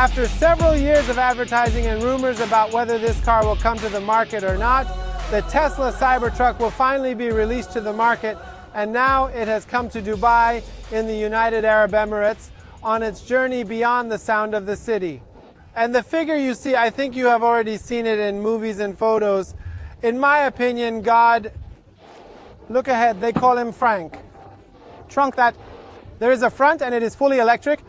After several years of advertising and rumors about whether this car will come to the market or not, the Tesla Cybertruck will finally be released to the market, and now it has come to Dubai in the United Arab Emirates on its journey beyond the sound of the city. And the figure you see, I think you have already seen it in movies and photos. In my opinion, God, look ahead, they call him Frank. Trunk that. There is a front and it is fully electric.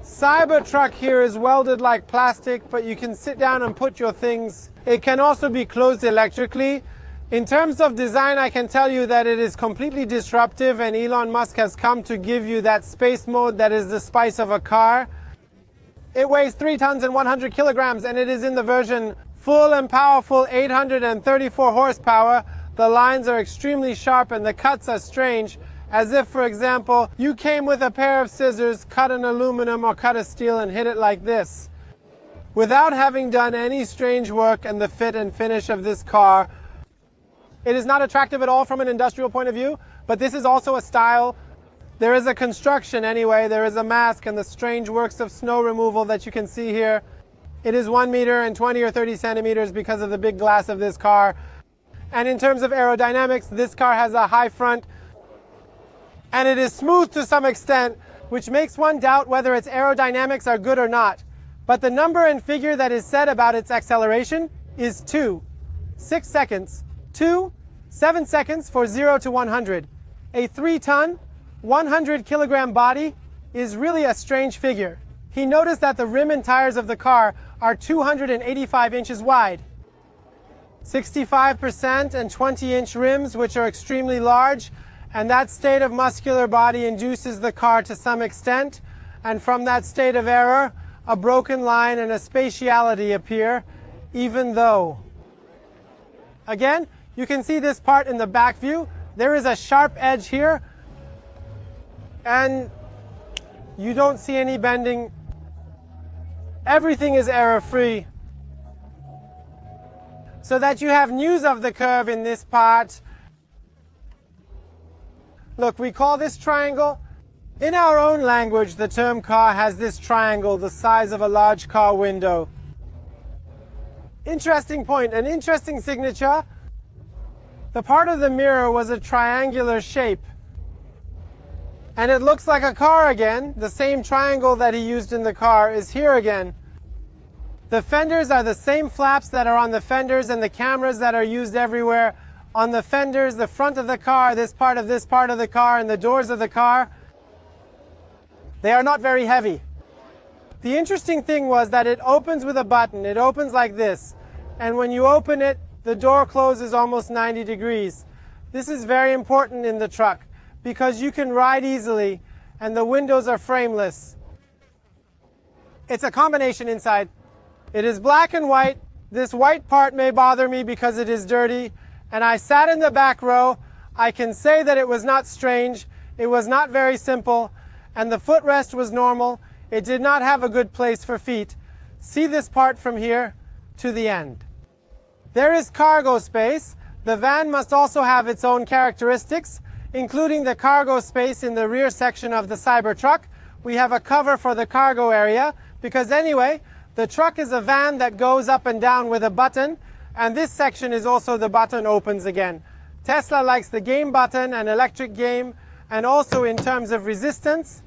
Cybertruck here is welded like plastic, but you can sit down and put your things. It can also be closed electrically. In terms of design, I can tell you that it is completely disruptive, and Elon Musk has come to give you that space mode that is the spice of a car. It weighs 3 tons and 100 kilograms, and it is in the version full and powerful 834 horsepower. The lines are extremely sharp and the cuts are strange, as if, for example, you came with a pair of scissors, cut an aluminum or cut a steel and hit it like this. Without having done any strange work and the fit and finish of this car, it is not attractive at all from an industrial point of view, but this is also a style. There is a construction anyway, there is a mask and the strange works of snow removal that you can see here. It is 1 meter and 20 or 30 centimeters because of the big glass of this car. And in terms of aerodynamics, this car has a high front, and it is smooth to some extent, which makes one doubt whether its aerodynamics are good or not. But the number and figure that is said about its acceleration is 2. 6 seconds. 2, 7 seconds for 0 to 100. A 3-ton, 100-kilogram body is really a strange figure. He noticed that the rim and tires of the car are 285 inches wide. 65% and 20-inch rims, which are extremely large, and that state of muscular body induces the car to some extent, and from that state of error, a broken line and a spatiality appear, even though. Again, you can see this part in the back view. There is a sharp edge here, and you don't see any bending. Everything is error-free. So that you have news of the curve in this part. Look, we call this triangle. In our own language, the term car has this triangle the size of a large car window. Interesting point, an interesting signature. The part of the mirror was a triangular shape. And it looks like a car again. The same triangle that he used in the car is here again. The fenders are the same flaps that are on the fenders and the cameras that are used everywhere. On the fenders, the front of the car, this part of the car, and the doors of the car. They are not very heavy. The interesting thing was that it opens with a button. It opens like this. And when you open it, the door closes almost 90 degrees. This is very important in the truck because you can ride easily and the windows are frameless. It's a combination inside. It is black and white. This white part may bother me because it is dirty. And I sat in the back row. I can say that it was not strange. It was not very simple. And the footrest was normal. It did not have a good place for feet. See this part from here to the end. There is cargo space. The van must also have its own characteristics, including the cargo space in the rear section of the Cybertruck. We have a cover for the cargo area because anyway, the truck is a van that goes up and down with a button, and this section is also the button opens again. Tesla likes the game button and electric game, and also in terms of resistance,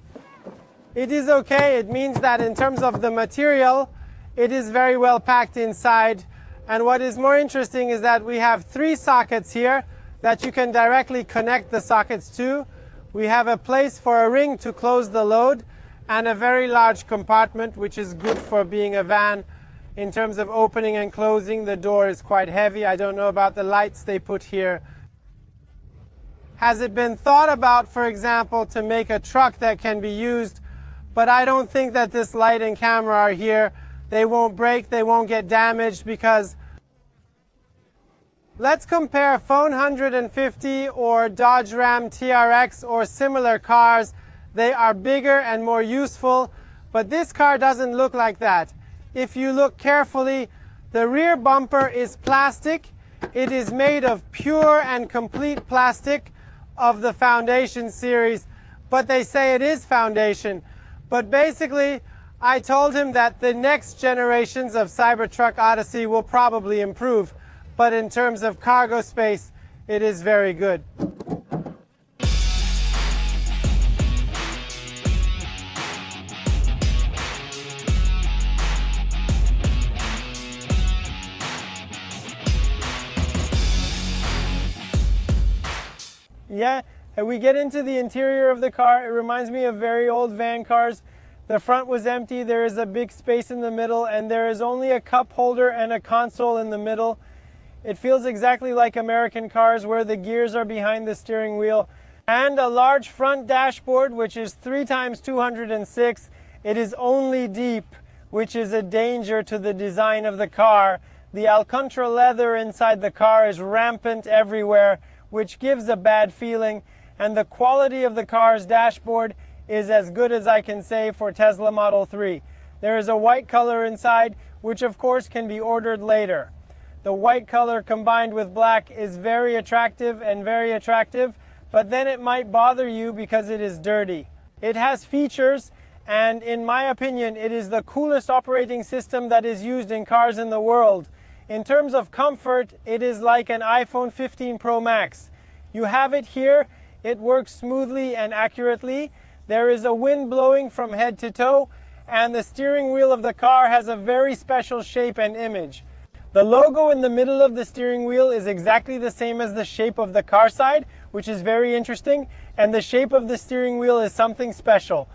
it is okay. It means that in terms of the material, it is very well packed inside. And what is more interesting is that we have 3 sockets here that you can directly connect the sockets to. We have a place for a ring to close the load and a very large compartment, which is good for being a van. In terms of opening and closing, the door is quite heavy. I don't know about the lights they put here. Has it been thought about, for example, to make a truck that can be used? But I don't think that this light and camera are here. They won't break, they won't get damaged because let's compare Phone 150 or Dodge Ram TRX or similar cars. They are bigger and more useful, but this car doesn't look like that. If you look carefully, the rear bumper is plastic. It is made of pure and complete plastic of the Foundation series, but they say it is Foundation. But basically, I told him that the next generations of Cybertruck Odyssey will probably improve, but in terms of cargo space, it is very good. Yeah, and we get into the interior of the car. It reminds me of very old van cars. The front was empty, there is a big space in the middle, and there is only a cup holder and a console in the middle. It feels exactly like American cars where the gears are behind the steering wheel. And a large front dashboard, which is 3 times 206. It is only deep, which is a danger to the design of the car. The Alcantara leather inside the car is rampant everywhere, which gives a bad feeling. And the quality of the car's dashboard is as good as I can say for Tesla Model 3. There is a white color inside, which of course can be ordered later. The white color combined with black is very attractive, but then it might bother you because it is dirty. It has features, and in my opinion, it is the coolest operating system that is used in cars in the world. In terms of comfort, it is like an iPhone 15 Pro Max. You have it here, it works smoothly and accurately. There is a wind blowing from head to toe, and the steering wheel of the car has a very special shape and image. The logo in the middle of the steering wheel is exactly the same as the shape of the car side, which is very interesting, and the shape of the steering wheel is something special.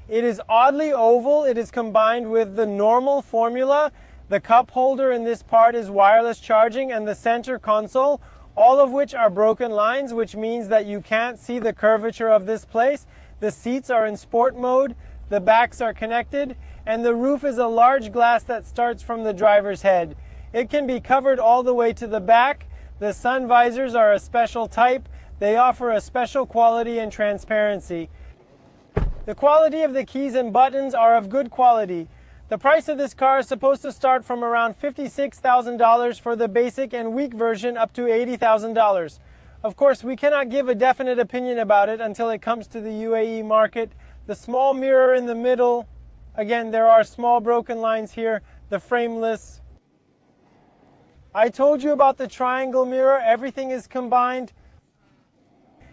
It is oddly oval. It is combined with the normal formula. The cup holder in this part is wireless charging, and the center console, all of which are broken lines, which means that you can't see the curvature of this place. The seats are in sport mode, the backs are connected, and the roof is a large glass that starts from the driver's head. It can be covered all the way to the back. The sun visors are a special type. They offer a special quality and transparency. The quality of the keys and buttons are of good quality. The price of this car is supposed to start from around $56,000 for the basic and week version up to $80,000. Of course, we cannot give a definite opinion about it until it comes to the UAE market. The small mirror in the middle, again, there are small broken lines here, the frameless. I told you about the triangle mirror, everything is combined.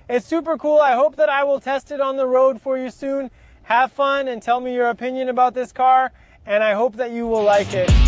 It's super cool. I hope that I will test it on the road for you soon. Have fun and tell me your opinion about this car, and I hope that you will like it.